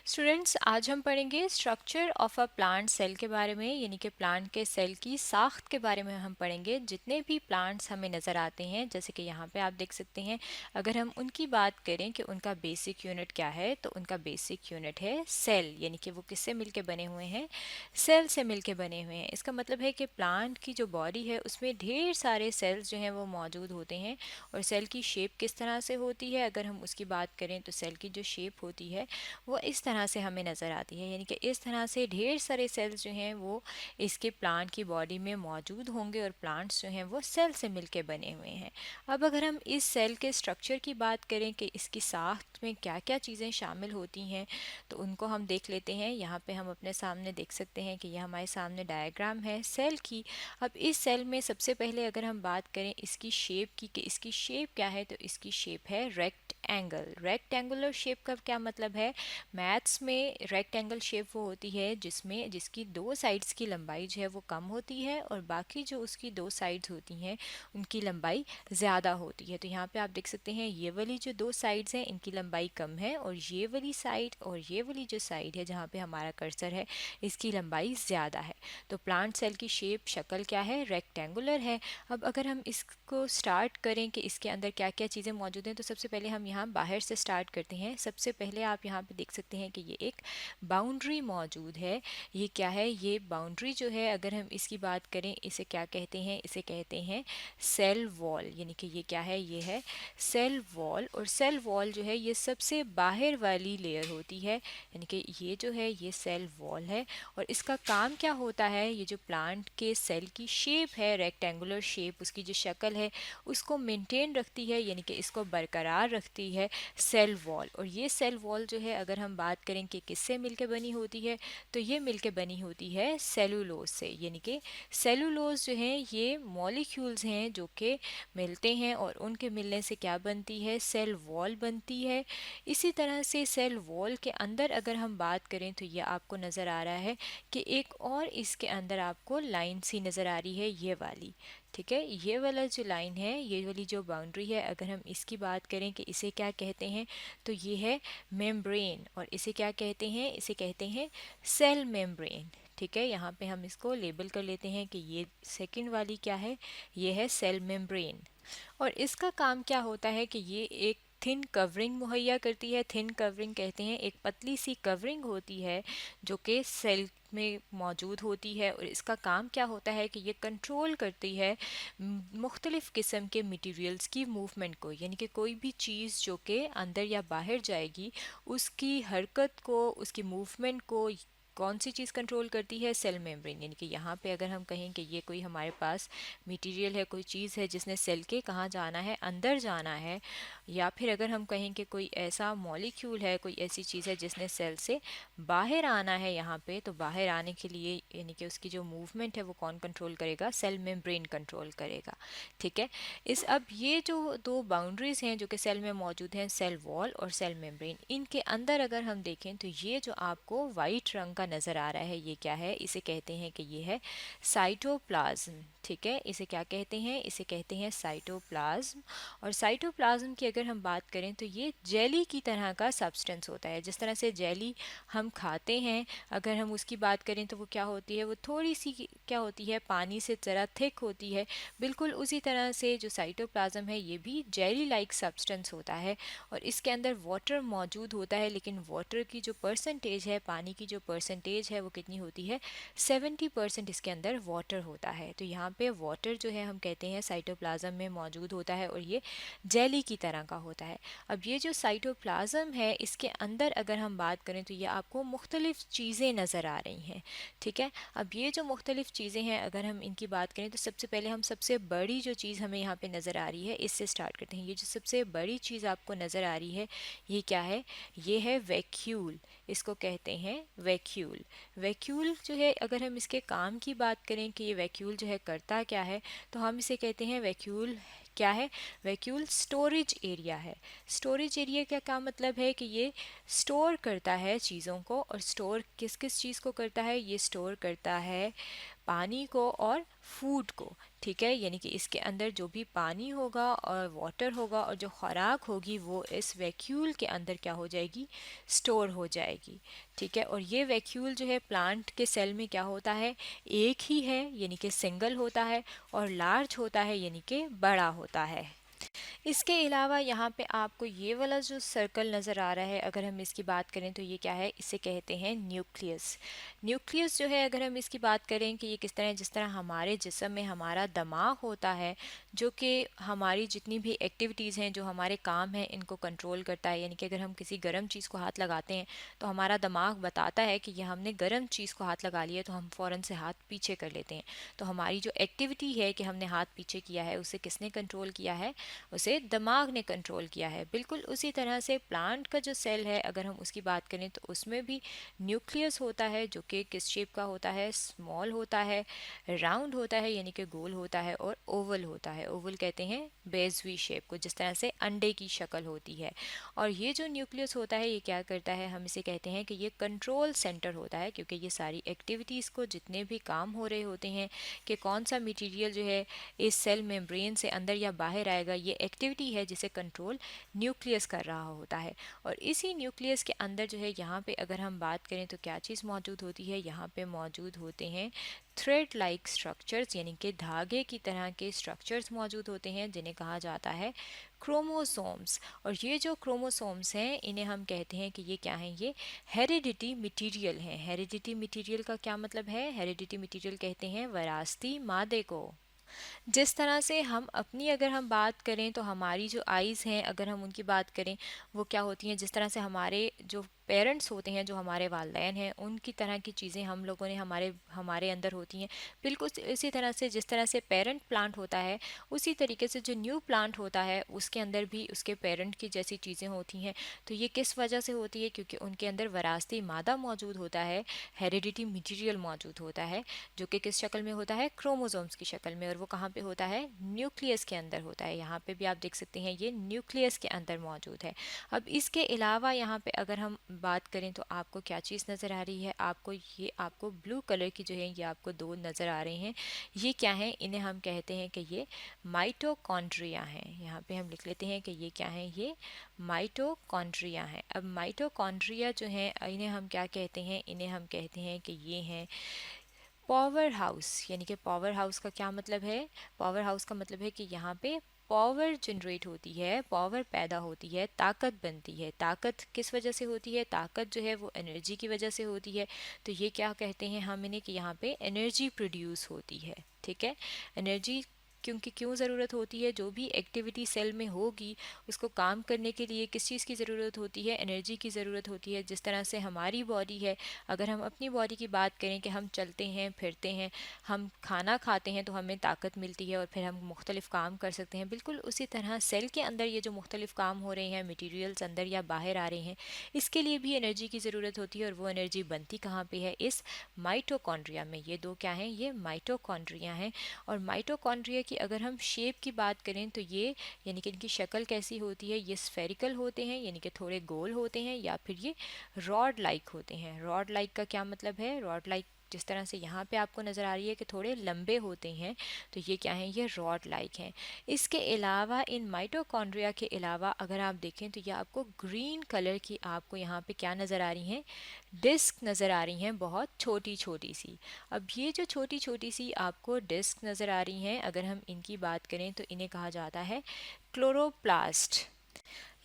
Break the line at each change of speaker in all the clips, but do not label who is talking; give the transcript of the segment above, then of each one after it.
Students, आज हम पढ़ेंगे structure of a plant cell के बारे में, यानी कि प्लांट के सेल की साख्त के बारे में हम पढ़ेंगे। जितने भी प्लांट्स हमें नज़र आते हैं, जैसे कि यहाँ पे आप देख सकते हैं, अगर हम उनकी बात करें कि उनका बेसिक यूनिट क्या है, तो उनका बेसिक यूनिट है सेल, यानी कि वो किससे मिलके बने हुए हैं? सेल से मिलके बने हुए हैं। इसका मतलब है कि प्लांट की जो बॉडी है उसमें ढेर सारे सेल्स जो हैं वो मौजूद होते हैं। और सेल की शेप किस तरह से होती है, अगर हम उसकी बात करें तो सेल की जो शेप होती है वो इस तरह से हमें नज़र आती है, यानी कि इस तरह से ढेर सारे सेल्स जो हैं वो इसके प्लांट की बॉडी में मौजूद होंगे और प्लांट्स जो हैं वो सेल से मिलके बने हुए हैं। अब अगर हम इस सेल के स्ट्रक्चर की बात करें कि इसकी साख्त में क्या क्या चीज़ें शामिल होती हैं, तो उनको हम देख लेते हैं। यहाँ पे हम अपने सामने देख सकते हैं कि यह हमारे सामने डायग्राम है सेल की। अब इस सेल में सबसे पहले अगर हम बात करें इसकी शेप की कि इसकी शेप क्या है, तो इसकी शेप है रेक्टेंगल। रेक्टेंगुलर शेप का क्या मतलब है? मैथ्स में रेक्टेंगल शेप वो होती है जिसकी दो साइड्स की लंबाई जो है वो कम होती है और बाकी जो उसकी दो साइड्स होती हैं उनकी लंबाई ज़्यादा होती है। तो यहाँ पे आप देख सकते हैं ये वाली जो दो साइड्स हैं इनकी लंबाई कम है, और ये वाली साइड और ये वाली जो साइड है जहाँ पे हमारा कर्सर है इसकी लंबाई ज़्यादा है। तो प्लांट सेल की शेप शक्ल क्या है? रेक्टेंगुलर है। अब अगर हम इसको स्टार्ट करें कि इसके अंदर क्या क्या चीज़ें मौजूद हैं, तो सबसे पहले हम यहाँ बाहर से स्टार्ट करते हैं। सबसे पहले आप यहाँ पे देख सकते हैं कि ये एक बाउंड्री मौजूद है। ये क्या है? ये बाउंड्री जो है, अगर हम इसकी बात करें, इसे क्या कहते हैं? इसे कहते हैं सेल वॉल, यानी कि ये क्या है? ये है सेल वॉल। और सेल वॉल जो है ये सबसे बाहर वाली लेयर होती है, यानी कि ये जो है ये सेल वॉल है। और इसका काम क्या होता है? ये जो प्लांट के सेल की शेप है, रेक्टेंगुलर शेप, उसकी जो शक्ल है उसको मेंटेन रखती है, यानी कि इसको बरकरार रखती है सेल वॉल। और ये सेल वॉल जो है, अगर हम बात करें कि किससे मिलके बनी होती है, तो ये मिलके बनी होती है सेलुलोज से। यानी कि सेलुलोज जो हैं ये मॉलिक्यूल्स हैं जो कि मिलते हैं और उनके मिलने से क्या बनती है? सेल वॉल बनती है। इसी तरह से सेल वॉल के अंदर अगर हम बात करें तो ये आपको नज़र आ रहा है कि एक और इसके अंदर आपको लाइन सी नज़र आ रही है, ये वाली। ठीक है, ये वाला जो लाइन है, ये वाली जो बाउंड्री है, अगर हम इसकी बात करें कि इसे क्या कहते हैं, तो ये है मेम्ब्रेन। और इसे क्या कहते हैं? इसे कहते हैं सेल मेम्ब्रेन। ठीक है, यहाँ पे हम इसको लेबल कर लेते हैं कि ये सेकंड वाली क्या है? ये है सेल मेम्ब्रेन। और इसका काम क्या होता है कि ये एक थिन कवरिंग मुहैया करती है। थिन कवरिंग कहते हैं एक पतली सी कवरिंग होती है जो कि सेल में मौजूद होती है। और इसका काम क्या होता है कि ये कंट्रोल करती है मुख्तलिफ़ किस्म के मटेरियल्स की मूवमेंट को, यानी कि कोई भी चीज़ जो कि अंदर या बाहर जाएगी उसकी हरकत को, उसकी मूवमेंट को कौन सी चीज़ कंट्रोल करती है? Cell membrane. यानी कि यहाँ पे अगर हम कहें कि ये कोई हमारे पास मटेरियल है, कोई चीज़ है जिसने सेल के कहाँ जाना है? अंदर जाना है। या फिर अगर हम कहें कि कोई ऐसा मॉलिक्यूल है, कोई ऐसी चीज़ है जिसने सेल से बाहर आना है यहाँ पे, तो बाहर आने के लिए यानी कि उसकी जो मूवमेंट है वो कौन कंट्रोल करेगा? सेल मेम्ब्रेन कंट्रोल करेगा। ठीक है, अब ये जो दो बाउंड्रीज हैं जो कि सेल में मौजूद हैं, सेल वॉल और सेल मेम्ब्रेन, इनके अंदर अगर हम देखें तो ये जो आपको वाइट रंग का नज़र आ रहा है, ये क्या है? इसे कहते हैं कि ये है साइटोप्लाज्म। ठीक है, इसे क्या कहते हैं? इसे कहते हैं साइटोप्लाज्म। और साइटोप्लाज्म की अगर हम बात करें तो ये जेली की तरह का सब्सटेंस होता है। जिस तरह से जेली हम खाते हैं, अगर हम उसकी बात करें तो वो क्या होती है? वो थोड़ी सी क्या होती है? पानी से ज़रा थिक होती है। बिल्कुल उसी तरह से जो साइटोप्लाज्म है ये भी जेली लाइक सब्सटेंस होता है। और इसके अंदर वाटर मौजूद होता है, लेकिन वाटर की जो परसेंटेज है, पानी की जो परसेंटेज है वो कितनी होती है? 70% इसके अंदर वाटर होता है। तो यहाँ पे वाटर जो है हम कहते हैं साइटोप्लाज्म में मौजूद होता है और ये जेली की तरह का होता है। अब ये जो साइटोप्लाज्म है इसके अंदर अगर हम बात करें तो ये आपको मुख्तलिफ़ चीज़ें नज़र आ रही हैं। ठीक है, अब ये जो मुख्तलिफ़ चीज़ें हैं अगर हम इनकी बात करें तो सबसे पहले हम सबसे बड़ी जो चीज़ हमें यहाँ पे नज़र आ रही है इससे स्टार्ट करते हैं। ये जो सबसे बड़ी चीज़ आपको नज़र आ रही है ये क्या है? ये है वैक्यूल। इसको कहते हैं वैक्यूल। वैक्यूल जो है, अगर हम इसके काम की बात करें कि ये वैक्यूल जो है करता क्या है, तो हम इसे कहते हैं वैक्यूल क्या है? वैक्यूल स्टोरेज एरिया है। स्टोरेज एरिया का क्या मतलब है कि ये स्टोर करता है चीज़ों को। और स्टोर किस किस चीज़ को करता है? ये स्टोर करता है पानी को और फूड को, ठीक है। यानी कि इसके अंदर जो भी पानी होगा और वाटर होगा और जो खुराक होगी वो इस वैक्यूल के अंदर क्या हो जाएगी, स्टोर हो जाएगी, ठीक है। और ये वैक्यूल जो है प्लांट के सेल में क्या होता है, एक ही है यानी कि सिंगल होता है, और लार्ज होता है यानी कि बड़ा होता है। इसके अलावा यहाँ पे आपको ये वाला जो सर्कल नज़र आ रहा है, अगर हम इसकी बात करें तो ये क्या है, इसे कहते हैं न्यूक्लियस। न्यूक्लियस जो है अगर हम इसकी बात करें कि ये किस तरह, जिस तरह हमारे जिस्म में हमारा दिमाग होता है जो कि हमारी जितनी भी एक्टिविटीज़ हैं, जो हमारे काम हैं, इनको कंट्रोल करता है। यानी कि अगर हम किसी गर्म चीज़ को हाथ लगाते हैं तो हमारा दिमाग बताता है कि ये हमने गर्म चीज़ को हाथ लगा लिया, तो हम फ़ौरन से हाथ पीछे कर लेते हैं। तो हमारी जो एक्टिविटी है कि हमने हाथ पीछे किया है, उसे किसने कंट्रोल किया है, उसे दिमाग ने कंट्रोल किया है। बिल्कुल उसी तरह से प्लांट का जो सेल है अगर हम उसकी बात करें तो उसमें भी न्यूक्लियस होता है, जो कि किस शेप का होता है, स्मॉल होता है, राउंड होता है यानी कि गोल होता है, और ओवल होता है। ओवल कहते हैं बेजवी शेप को, जिस तरह से अंडे की शक्ल होती है। और ये जो न्यूक्लियस होता है ये क्या करता है, हम इसे कहते हैं कि ये कंट्रोल सेंटर होता है, क्योंकि ये सारी एक्टिविटीज़ को, जितने भी काम हो रहे होते हैं कि कौन सा मटेरियल जो है इस सेल मेम्ब्रेन से अंदर या बाहर आएगा, ये एक्टिविटी है जिसे कंट्रोल न्यूक्लियस कर रहा होता है। और इसी न्यूक्लियस के अंदर जो है, यहाँ पे अगर हम बात करें तो क्या चीज़ मौजूद होती है, यहाँ पे मौजूद होते हैं थ्रेड लाइक स्ट्रक्चर्स, यानी कि धागे की तरह के स्ट्रक्चर्स मौजूद होते हैं, जिन्हें कहा जाता है क्रोमोसोम्स। और ये जो क्रोमोसोम्स हैं इन्हें हम कहते हैं कि ये क्या हैं, ये हेरिडिटी मटेरियल हैं। हेरिडिटी मटेरियल का क्या मतलब है, हेरिडिटी मटेरियल कहते हैं विरासती मादे को। जिस तरह से हम अपनी अगर हम बात करें तो हमारी जो आइज़ हैं अगर हम उनकी बात करें, वो क्या होती हैं, जिस तरह से हमारे जो पेरेंट्स होते हैं, जो हमारे वालिदैन हैं, उनकी तरह की चीज़ें हम लोगों ने हमारे हमारे अंदर होती हैं। बिल्कुल इसी तरह से जिस तरह से पेरेंट प्लांट होता है, उसी तरीके से जो न्यू प्लांट होता है उसके अंदर भी उसके पेरेंट की जैसी चीज़ें होती हैं। तो ये किस वजह से होती है, क्योंकि उनके अंदर वरासती मादा मौजूद होता है, हेरिडिटी मटीरियल मौजूद होता है, जो कि किस शक्ल में होता है, क्रोमोसोम्स की शक्ल में। और वो कहाँ पे होता है, न्यूक्लियस के अंदर होता है। यहाँ पे भी आप देख सकते हैं ये न्यूक्लियस के अंदर मौजूद है। अब इसके अलावा यहाँ पे अगर हम बात करें तो आपको क्या चीज़ नज़र आ रही है, आपको ब्लू कलर की जो है ये आपको दो नज़र आ रहे हैं। ये क्या है, इन्हें हम कहते हैं कि ये माइटोकॉन्ड्रिया हैं। यहाँ पे हम लिख लेते हैं कि ये क्या है, ये माइटोकॉन्ड्रिया हैं। अब माइटोकॉन्ड्रिया जो हैं इन्हें हम क्या कहते हैं, इन्हें हम कहते हैं कि ये हैं पावर हाउस। यानी कि पावर हाउस का क्या मतलब है, पावर हाउस का मतलब है कि यहाँ पे पावर जनरेट होती है, पावर पैदा होती है, ताकत बनती है। ताकत किस वजह से होती है, ताकत जो है वो एनर्जी की वजह से होती है। तो ये क्या कहते हैं हम इन्हें, कि यहाँ पे एनर्जी प्रोड्यूस होती है, ठीक है। एनर्जी क्योंकि क्यों ज़रूरत होती है, जो भी एक्टिविटी सेल में होगी उसको काम करने के लिए किस चीज़ की ज़रूरत होती है, एनर्जी की ज़रूरत होती है। जिस तरह से हमारी बॉडी है, अगर हम अपनी बॉडी की बात करें कि हम चलते हैं फिरते हैं, हम खाना खाते हैं तो हमें ताकत मिलती है और फिर हम मुख्तलिफ़ काम कर सकते हैं। बिल्कुल उसी तरह सेल के अंदर ये जो मुख्तलिफ़ काम हो रहे हैं, मटीरियल्स अंदर या बाहर आ रहे हैं, इसके लिए भी एनर्जी की ज़रूरत होती है। और वो एनर्जी बनती कहाँ पे है, इस माइटोकॉन्ड्रिया में। ये दो क्या हैं, ये माइटोकॉन्ड्रिया हैं। और माइटोकॉन्ड्रिया की अगर हम शेप की बात करें तो ये, यानी कि इनकी शक्ल कैसी होती है, ये स्फेरिकल होते हैं यानी कि थोड़े गोल होते हैं, या फिर ये रॉड लाइक होते हैं। रॉड लाइक का क्या मतलब है, रॉड लाइक जिस तरह से यहाँ पे आपको नज़र आ रही है कि थोड़े लंबे होते हैं, तो ये क्या हैं, ये रॉड लाइक हैं। इसके अलावा इन माइटोकॉन्ड्रिया के अलावा अगर आप देखें तो ये आपको ग्रीन कलर की आपको यहाँ पे क्या नज़र आ रही हैं, डिस्क नज़र आ रही हैं, बहुत छोटी छोटी सी। अब ये जो छोटी छोटी सी आपको डिस्क नज़र आ रही हैं, अगर हम इनकी बात करें तो इन्हें कहा जाता है क्लोरोप्लास्ट।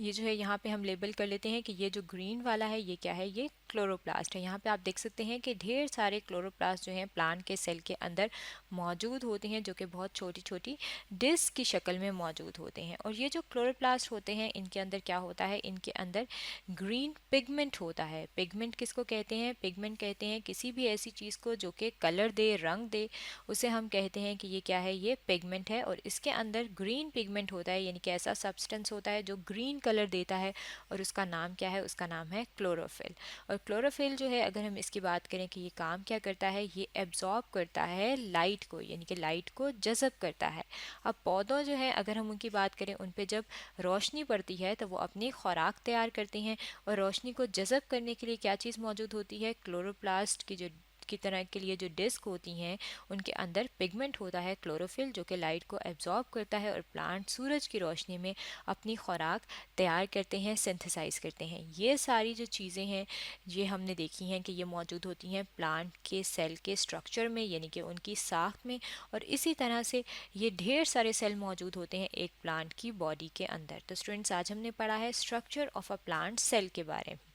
ये जो है यहाँ पे हम लेबल कर लेते हैं कि ये जो ग्रीन वाला है ये क्या है, ये क्लोरोप्लास्ट है। यहाँ पे आप देख सकते हैं कि ढेर सारे क्लोरोप्लास्ट जो हैं प्लांट के सेल के अंदर मौजूद होते हैं, जो कि बहुत छोटी छोटी डिस्क की शक्ल में मौजूद होते हैं। और ये जो क्लोरोप्लास्ट होते हैं इनके अंदर क्या होता है, इनके अंदर ग्रीन पिगमेंट होता है। पिगमेंट किसको कहते हैं, पिगमेंट कहते हैं किसी भी ऐसी चीज़ को जो कि कलर दे, रंग दे, उसे हम कहते हैं कि ये क्या है, ये पिगमेंट है। और इसके अंदर ग्रीन पिगमेंट होता है, यानी कि ऐसा सब्सटेंस होता है जो ग्रीन कलर देता है, और उसका नाम क्या है, उसका नाम है क्लोरोफिल। और क्लोरोफिल जो है अगर हम इसकी बात करें कि ये काम क्या करता है, ये एब्जॉर्ब करता है लाइट को, यानी कि लाइट को जज़ब करता है। अब पौधों जो है अगर हम उनकी बात करें, उन पे जब रोशनी पड़ती है तो वो अपनी खुराक तैयार करते हैं, और रोशनी को जज़ब करने के लिए क्या चीज़ मौजूद होती है, क्लोरोप्लास्ट की जो की तरह के लिए जो डिस्क होती हैं उनके अंदर पिगमेंट होता है क्लोरोफिल, जो कि लाइट को एब्जॉर्ब करता है और प्लांट सूरज की रोशनी में अपनी खुराक तैयार करते हैं, सिंथेसाइज करते हैं। ये सारी जो चीज़ें हैं ये हमने देखी हैं कि ये मौजूद होती हैं प्लांट के सेल के स्ट्रक्चर में, यानी कि उनकी साख्त में। और इसी तरह से ये ढेर सारे सेल मौजूद होते हैं एक प्लांट की बॉडी के अंदर। तो स्टूडेंट्स, आज हमने पढ़ा है structure of a plant cell के बारे में।